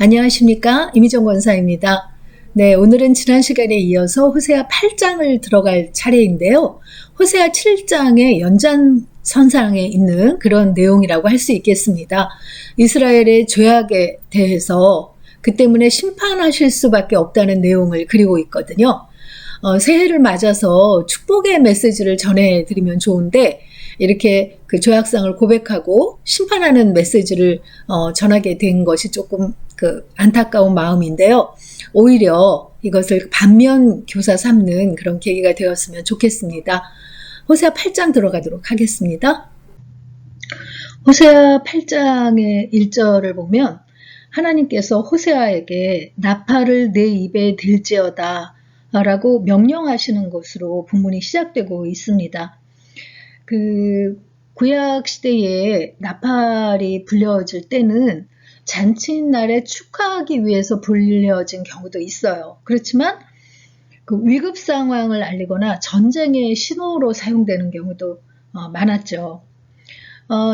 안녕하십니까? 이미정 권사입니다. 네, 오늘은 지난 시간에 이어서 호세아 8장을 들어갈 차례인데요. 호세아 7장의 연장선상에 있는 그런 내용이라고 할 수 있겠습니다. 이스라엘의 죄악에 대해서 그 때문에 심판하실 수밖에 없다는 내용을 그리고 있거든요. 새해를 맞아서 축복의 메시지를 전해드리면 좋은데 이렇게 그 죄악상을 고백하고 심판하는 메시지를 전하게 된 것이 조금 안타까운 마음인데요. 오히려 이것을 반면 교사 삼는 그런 계기가 되었으면 좋겠습니다. 호세아 8장 들어가도록 하겠습니다. 호세아 8장의 1절을 보면 하나님께서 호세아에게 나팔을 내 입에 들지어다 라고 명령하시는 것으로 본문이 시작되고 있습니다. 구약 시대에 나팔이 불려질 때는 잔칫날에 축하하기 위해서 불려진 경우도 있어요. 그렇지만 위급 상황을 알리거나 전쟁의 신호로 사용되는 경우도 많았죠.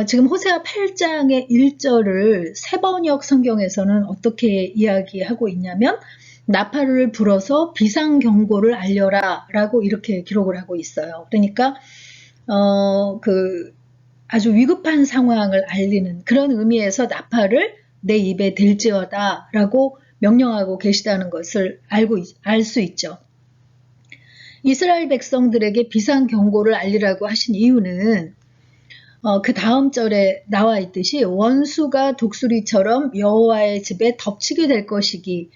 지금 호세아 8장의 1절을 세번역 성경에서는 어떻게 이야기하고 있냐면 나팔을 불어서 비상경고를 알려라 라고 이렇게 기록을 하고 있어요. 그러니까 아주 위급한 상황을 알리는 그런 의미에서 나팔을 내 입에 들지어다 라고 명령하고 계시다는 것을 알 수 있죠. 이스라엘 백성들에게 비상경고를 알리라고 하신 이유는 그 다음 절에 나와 있듯이 원수가 독수리처럼 여호와의 집에 덮치게 될 것이기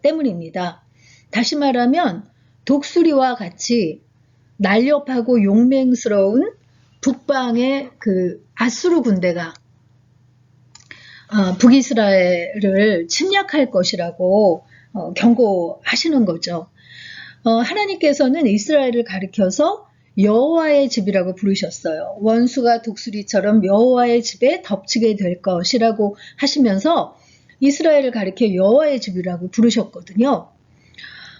때문입니다. 다시 말하면 독수리와 같이 날렵하고 용맹스러운 북방의 아수르 군대가 북이스라엘을 침략할 것이라고 경고하시는 거죠. 하나님께서는 이스라엘을 가리켜서 여호와의 집이라고 부르셨어요. 원수가 독수리처럼 여호와의 집에 덮치게 될 것이라고 하시면서 이스라엘을 가리켜 여호와의 집이라고 부르셨거든요.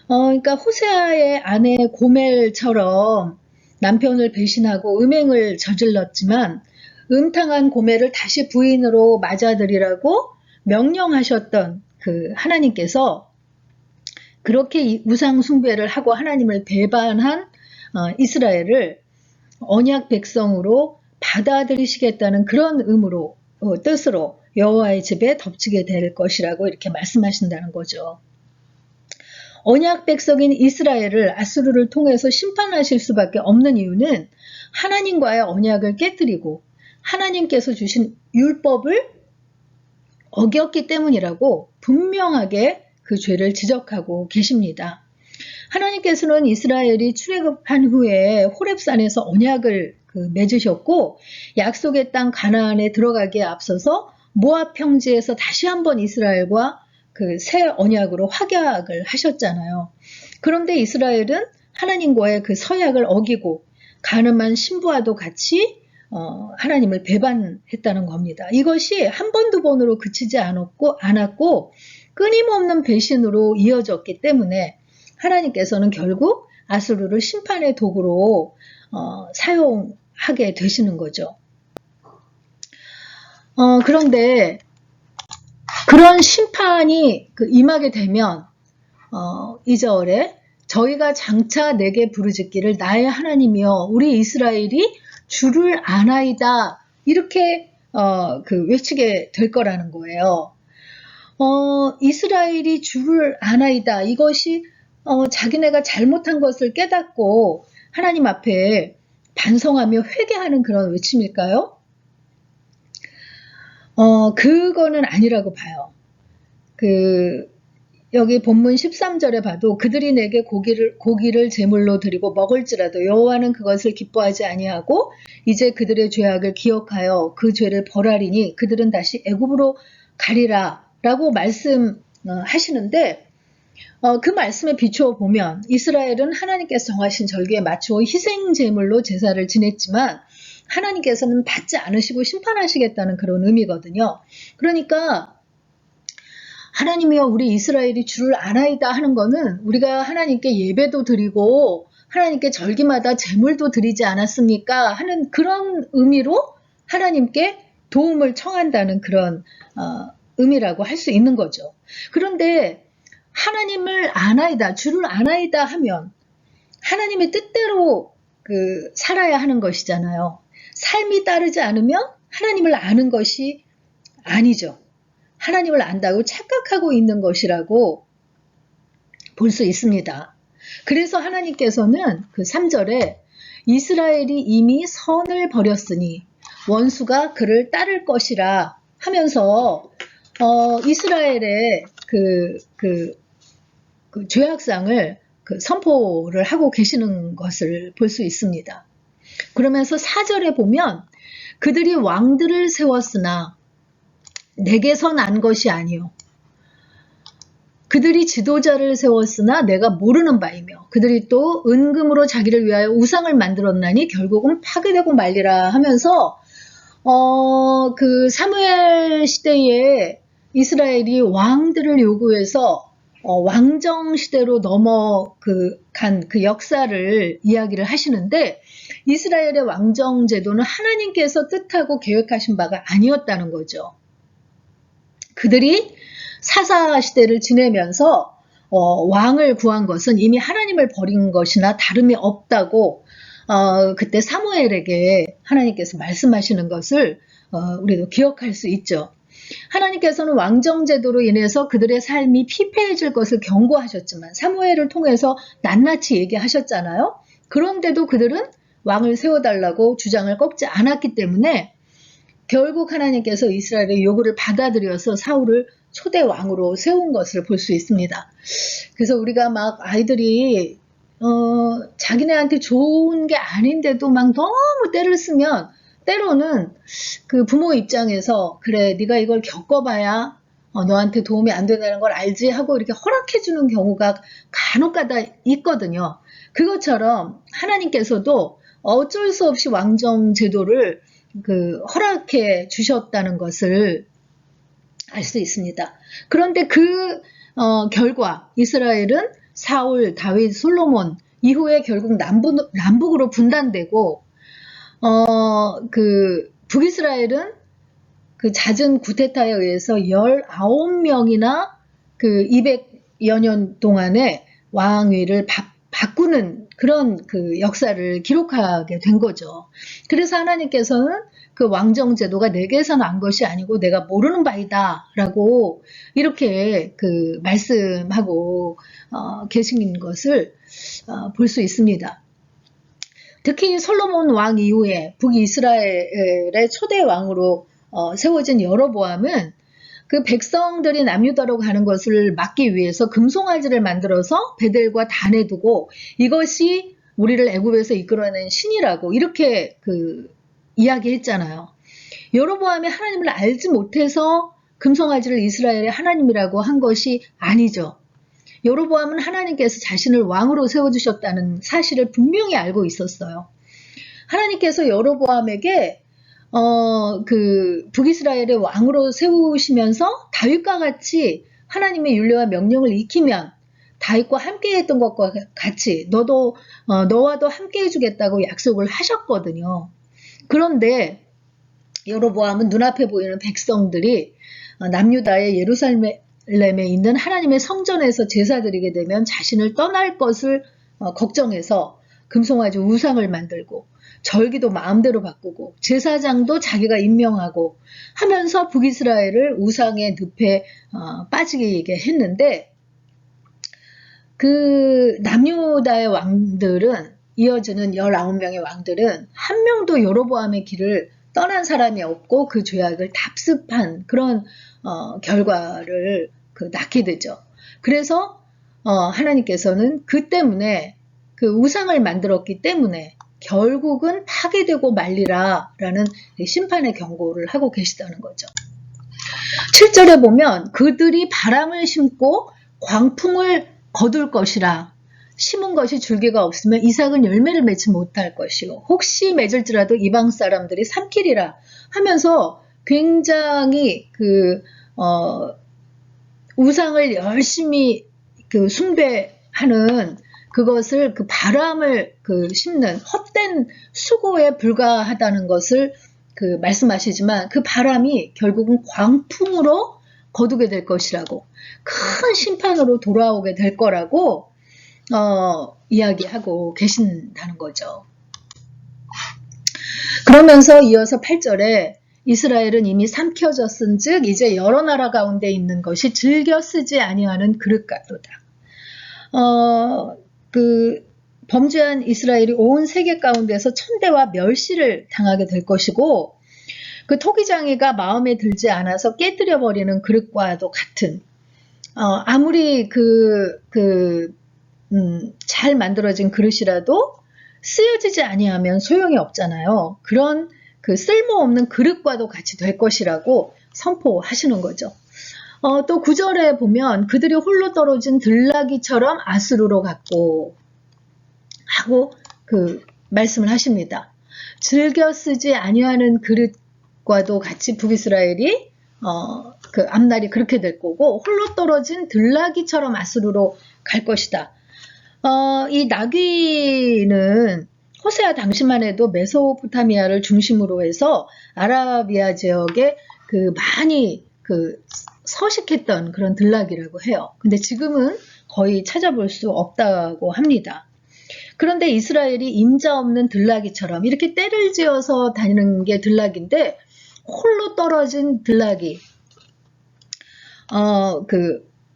그러니까 호세아의 아내 고멜처럼 남편을 배신하고 음행을 저질렀지만 음탕한 고멜을 다시 부인으로 맞아들이라고 명령하셨던 하나님께서 그렇게 우상 숭배를 하고 하나님을 배반한 이스라엘을 언약 백성으로 받아들이시겠다는 그런 뜻으로 여호와의 집에 덮치게 될 것이라고 이렇게 말씀하신다는 거죠. 언약 백성인 이스라엘을 아수르를 통해서 심판하실 수밖에 없는 이유는 하나님과의 언약을 깨뜨리고 하나님께서 주신 율법을 어겼기 때문이라고 분명하게 그 죄를 지적하고 계십니다. 하나님께서는 이스라엘이 출애굽한 후에 호렙산에서 언약을 맺으셨고 약속의 땅 가나안에 들어가기에 앞서서 모압 평지에서 다시 한번 이스라엘과 새 언약으로 확약을 하셨잖아요. 그런데 이스라엘은 하나님과의 서약을 어기고 간음한 신부와도 같이 하나님을 배반했다는 겁니다. 이것이 한 번, 두 번으로 그치지 않았고 끊임없는 배신으로 이어졌기 때문에 하나님께서는 결국 아수르를 심판의 도구로 사용하게 되시는 거죠. 그런데 그런 심판이 임하게 되면 2절에 저희가 장차 내게 부르짖기를 나의 하나님이여 우리 이스라엘이 주를 아나이다 이렇게 외치게 될 거라는 거예요. 이스라엘이 주를 아나이다 이것이 자기네가 잘못한 것을 깨닫고 하나님 앞에 반성하며 회개하는 그런 외침일까요? 그거는 아니라고 봐요. 여기 본문 13절에 봐도 그들이 내게 고기를 제물로 드리고 먹을지라도 여호와는 그것을 기뻐하지 아니하고 이제 그들의 죄악을 기억하여 그 죄를 벌하리니 그들은 다시 애굽으로 가리라 라고 말씀하시는데 그 말씀에 비추어 보면 이스라엘은 하나님께서 정하신 절기에 맞추어 희생 제물로 제사를 지냈지만 하나님께서는 받지 않으시고 심판하시겠다는 그런 의미거든요. 그러니까 하나님이여 우리 이스라엘이 주를 아나이다 하는 거는 우리가 하나님께 예배도 드리고 하나님께 절기마다 제물도 드리지 않았습니까? 하는 그런 의미로 하나님께 도움을 청한다는 그런 의미라고 할 수 있는 거죠. 그런데 하나님을 아나이다, 주를 아나이다 하면 하나님의 뜻대로 살아야 하는 것이잖아요. 삶이 따르지 않으면 하나님을 아는 것이 아니죠. 하나님을 안다고 착각하고 있는 것이라고 볼 수 있습니다. 그래서 하나님께서는 3절에 이스라엘이 이미 선을 버렸으니 원수가 그를 따를 것이라 하면서 이스라엘의 죄악상을 선포를 하고 계시는 것을 볼 수 있습니다. 그러면서 4절에 보면 그들이 왕들을 세웠으나 내게서 난 것이 아니요 그들이 지도자를 세웠으나 내가 모르는 바이며 그들이 또 은금으로 자기를 위하여 우상을 만들었나니 결국은 파괴되고 말리라 하면서 사무엘 시대에 이스라엘이 왕들을 요구해서 왕정 시대로 넘어간 그 역사를 이야기를 하시는데 이스라엘의 왕정 제도는 하나님께서 뜻하고 계획하신 바가 아니었다는 거죠. 그들이 사사 시대를 지내면서 왕을 구한 것은 이미 하나님을 버린 것이나 다름이 없다고 그때 사무엘에게 하나님께서 말씀하시는 것을 우리도 기억할 수 있죠. 하나님께서는 왕정제도로 인해서 그들의 삶이 피폐해질 것을 경고하셨지만 사무엘을 통해서 낱낱이 얘기하셨잖아요. 그런데도 그들은 왕을 세워달라고 주장을 꺾지 않았기 때문에 결국 하나님께서 이스라엘의 요구를 받아들여서 사울을 초대 왕으로 세운 것을 볼 수 있습니다. 그래서 우리가 막 아이들이 자기네한테 좋은 게 아닌데도 막 너무 때를 쓰면 때로는 그 부모 입장에서 그래 네가 이걸 겪어봐야 너한테 도움이 안 된다는 걸 알지 하고 이렇게 허락해 주는 경우가 간혹가다 있거든요. 그것처럼 하나님께서도 어쩔 수 없이 왕정 제도를 허락해 주셨다는 것을 알 수 있습니다. 그런데 결과 이스라엘은 사울, 다윗, 솔로몬 이후에 결국 남북으로 분단되고 북이스라엘은 잦은 구테타에 의해서 19명이나 200여 년 동안의 왕위를 바꾸는 그런 역사를 기록하게 된 거죠. 그래서 하나님께서는 왕정제도가 내게서 난 것이 아니고 내가 모르는 바이다 라고 이렇게 말씀하고 계신 것을 볼 수 있습니다. 특히 솔로몬 왕 이후에 북이스라엘의 초대 왕으로 세워진 여로보암은 백성들이 남유다로 가는 것을 막기 위해서 금송아지를 만들어서 베델과 단에 두고 이것이 우리를 애굽에서 이끌어낸 신이라고 이렇게 이야기했잖아요. 여로보암이 하나님을 알지 못해서 금송아지를 이스라엘의 하나님이라고 한 것이 아니죠. 여로보암은 하나님께서 자신을 왕으로 세워주셨다는 사실을 분명히 알고 있었어요. 하나님께서 여로보암에게 북이스라엘의 왕으로 세우시면서 다윗과 같이 하나님의 율례와 명령을 익히면 다윗과 함께 했던 것과 같이 너와도 함께 해주겠다고 약속을 하셨거든요. 그런데 여로보암은 눈앞에 보이는 백성들이 남유다의 예루살렘에 있는 하나님의 성전에서 제사 드리게 되면 자신을 떠날 것을 걱정해서 금송아지 우상을 만들고 절기도 마음대로 바꾸고 제사장도 자기가 임명하고 하면서 북이스라엘을 우상의 늪에 빠지게 했는데 남유다의 왕들은 이어지는 19명의 왕들은 한 명도 여로보암의 길을 떠난 사람이 없고 그 죄악을 답습한 그런 결과를 낳게 되죠. 그래서 하나님께서는 그 때문에 우상을 만들었기 때문에 결국은 파괴되고 말리라 라는 심판의 경고를 하고 계시다는 거죠. 7절에 보면 그들이 바람을 심고 광풍을 거둘 것이라 심은 것이 줄기가 없으면 이삭은 열매를 맺지 못할 것이요 혹시 맺을지라도 이방 사람들이 삼키리라 하면서 굉장히 우상을 열심히 숭배하는 그것을 바람을 심는 헛된 수고에 불과하다는 것을 말씀하시지만 그 바람이 결국은 광풍으로 거두게 될 것이라고, 큰 심판으로 돌아오게 될 거라고 이야기하고 계신다는 거죠. 그러면서 이어서 8절에 이스라엘은 이미 삼켜졌은즉 이제 여러 나라 가운데 있는 것이 즐겨 쓰지 아니하는 그릇같도다. 범죄한 이스라엘이 온 세계 가운데서 천대와 멸시를 당하게 될 것이고, 그 토기장이가 마음에 들지 않아서 깨뜨려 버리는 그릇과도 같은, 아무리 잘 만들어진 그릇이라도 쓰여지지 아니하면 소용이 없잖아요. 그런 그 쓸모없는 그릇과도 같이 될 것이라고 선포하시는 거죠. 또 9절에 보면 그들이 홀로 떨어진 들나귀처럼 아수르로 갔고 하고 말씀을 하십니다. 즐겨 쓰지 아니하는 그릇과도 같이 북이스라엘이 앞날이 그렇게 될 거고, 홀로 떨어진 들나귀처럼 아수르로 갈 것이다. 이 나귀는 호세아 당시만 해도 메소포타미아를 중심으로 해서 아라비아 지역에 많이 서식했던 그런 들나귀라고 해요. 근데 지금은 거의 찾아볼 수 없다고 합니다. 그런데 이스라엘이 임자 없는 들나귀처럼 이렇게 떼를 지어서 다니는 게 들나귀인데, 홀로 떨어진 들나귀,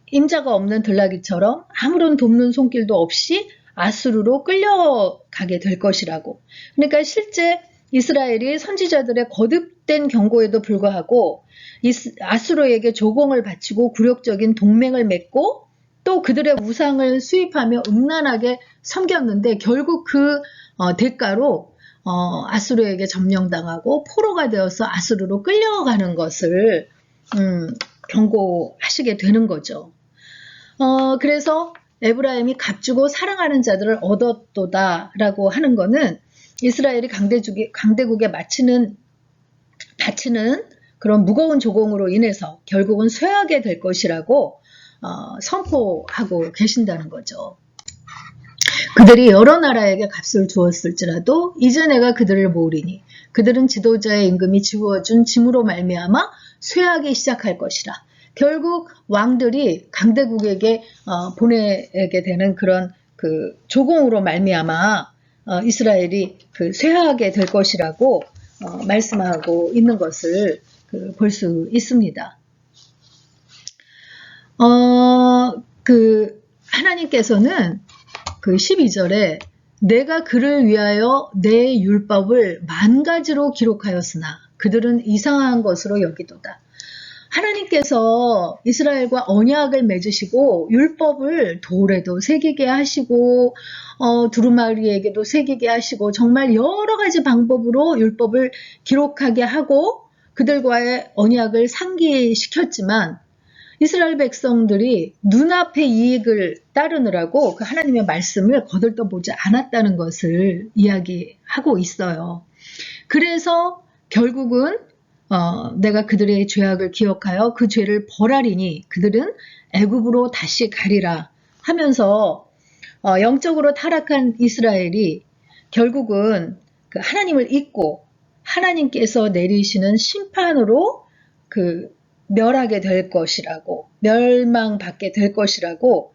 임자가 없는 들나귀처럼 아무런 돕는 손길도 없이 아수르로 끌려가게 될 것이라고. 그러니까 실제 이스라엘이 선지자들의 거듭된 경고에도 불구하고 아수르에게 조공을 바치고 굴욕적인 동맹을 맺고 또 그들의 우상을 수입하며 음란하게 섬겼는데, 결국 그 대가로 아수르에게 점령당하고 포로가 되어서 아수르로 끌려가는 것을 경고하시게 되는 거죠. 그래서 에브라임이 값주고 사랑하는 자들을 얻었도다 라고 하는 거는 이스라엘이 강대국에 바치는 그런 무거운 조공으로 인해서 결국은 쇠하게 될 것이라고 선포하고 계신다는 거죠. 그들이 여러 나라에게 값을 주었을지라도 이제 내가 그들을 모으리니 그들은 지도자의 임금이 지워준 짐으로 말미암아 쇠하기 시작할 것이라. 결국 왕들이 강대국에게 보내게 되는 그런 조공으로 말미암아 이스라엘이 쇠하게 될 것이라고 말씀하고 있는 것을 볼 수 있습니다. 하나님께서는 12절에 내가 그를 위하여 내 율법을 만 가지로 기록하였으나 그들은 이상한 것으로 여기도다. 하나님께서 이스라엘과 언약을 맺으시고 율법을 돌에도 새기게 하시고 두루마리에게도 새기게 하시고 정말 여러 가지 방법으로 율법을 기록하게 하고 그들과의 언약을 상기시켰지만, 이스라엘 백성들이 눈앞의 이익을 따르느라고 그 하나님의 말씀을 거들떠보지 않았다는 것을 이야기하고 있어요. 그래서 결국은 내가 그들의 죄악을 기억하여 그 죄를 벌하리니 그들은 애굽으로 다시 가리라 하면서 영적으로 타락한 이스라엘이 결국은 하나님을 잊고 하나님께서 내리시는 심판으로 멸하게 될 것이라고, 멸망받게 될 것이라고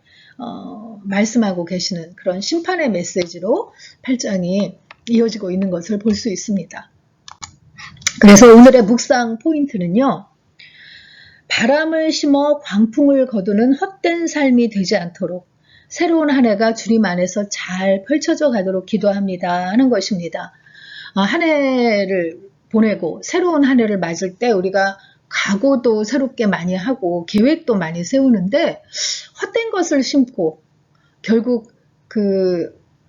말씀하고 계시는 그런 심판의 메시지로 8장이 이어지고 있는 것을 볼 수 있습니다. 그래서 오늘의 묵상 포인트는요, 바람을 심어 광풍을 거두는 헛된 삶이 되지 않도록 새로운 한 해가 주님 안에서 잘 펼쳐져 가도록 기도합니다 하는 것입니다. 한 해를 보내고 새로운 한 해를 맞을 때 우리가 각오도 새롭게 많이 하고 계획도 많이 세우는데 헛된 것을 심고 결국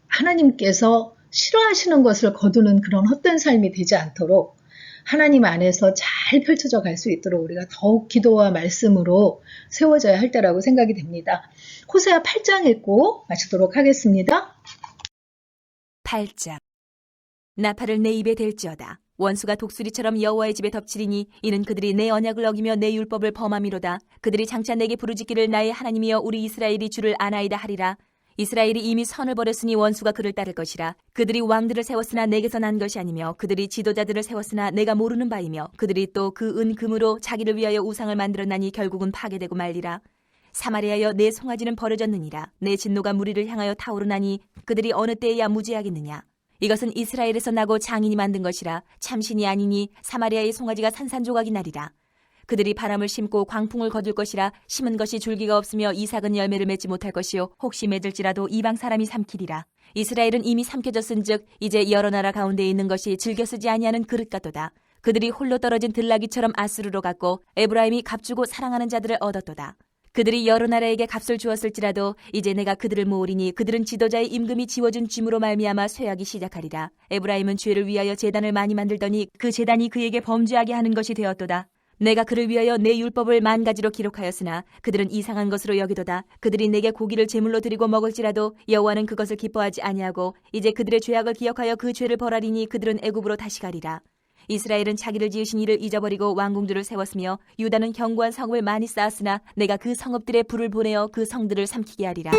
하나님께서 싫어하시는 것을 거두는 그런 헛된 삶이 되지 않도록 하나님 안에서 잘 펼쳐져 갈 수 있도록 우리가 더욱 기도와 말씀으로 세워져야 할 때라고 생각이 됩니다. 호세아 8장 읽고 마치도록 하겠습니다. 8장. 나팔을 내 입에 댈지어다. 원수가 독수리처럼 여호와의 집에 덮치리니 이는 그들이 내 언약을 어기며 내 율법을 범함이로다. 그들이 장차 내게 부르짖기를 나의 하나님이여 우리 이스라엘이 주를 아나이다 하리라. 이스라엘이 이미 선을 버렸으니 원수가 그를 따를 것이라. 그들이 왕들을 세웠으나 내게서 난 것이 아니며 그들이 지도자들을 세웠으나 내가 모르는 바이며 그들이 또 그 금으로 자기를 위하여 우상을 만들었나니 결국은 파괴되고 말리라. 사마리아여 내 송아지는 버려졌느니라. 내 진노가 무리를 향하여 타오르나니 그들이 어느 때에야 무지하겠느냐. 이것은 이스라엘에서 나고 장인이 만든 것이라. 참신이 아니니 사마리아의 송아지가 산산조각이 나리라. 그들이 바람을 심고 광풍을 거둘 것이라. 심은 것이 줄기가 없으며 이삭은 열매를 맺지 못할 것이요 혹시 맺을지라도 이방 사람이 삼키리라. 이스라엘은 이미 삼켜졌은즉 이제 여러 나라 가운데 있는 것이 즐겨 쓰지 아니하는 그릇 같도다. 그들이 홀로 떨어진 들나귀처럼 아수르로 갔고 에브라임이 값주고 사랑하는 자들을 얻었도다. 그들이 여러 나라에게 값을 주었을지라도 이제 내가 그들을 모으리니 그들은 지도자의 임금이 지워준 짐으로 말미암아 쇠하기 시작하리라. 에브라임은 죄를 위하여 제단을 많이 만들더니 그 제단이 그에게 범죄하게 하는 것이 되었도다. 내가 그를 위하여 내 율법을 10,000가지로 기록하였으나 그들은 이상한 것으로 여기도다. 그들이 내게 고기를 제물로 드리고 먹을지라도 여호와는 그것을 기뻐하지 아니하고 이제 그들의 죄악을 기억하여 그 죄를 벌하리니 그들은 애굽으로 다시 가리라. 이스라엘은 자기를 지으신 이를 잊어버리고 왕궁들을 세웠으며 유다는 견고한 성읍을 많이 쌓았으나 내가 그 성읍들의 불을 보내어 그 성들을 삼키게 하리라.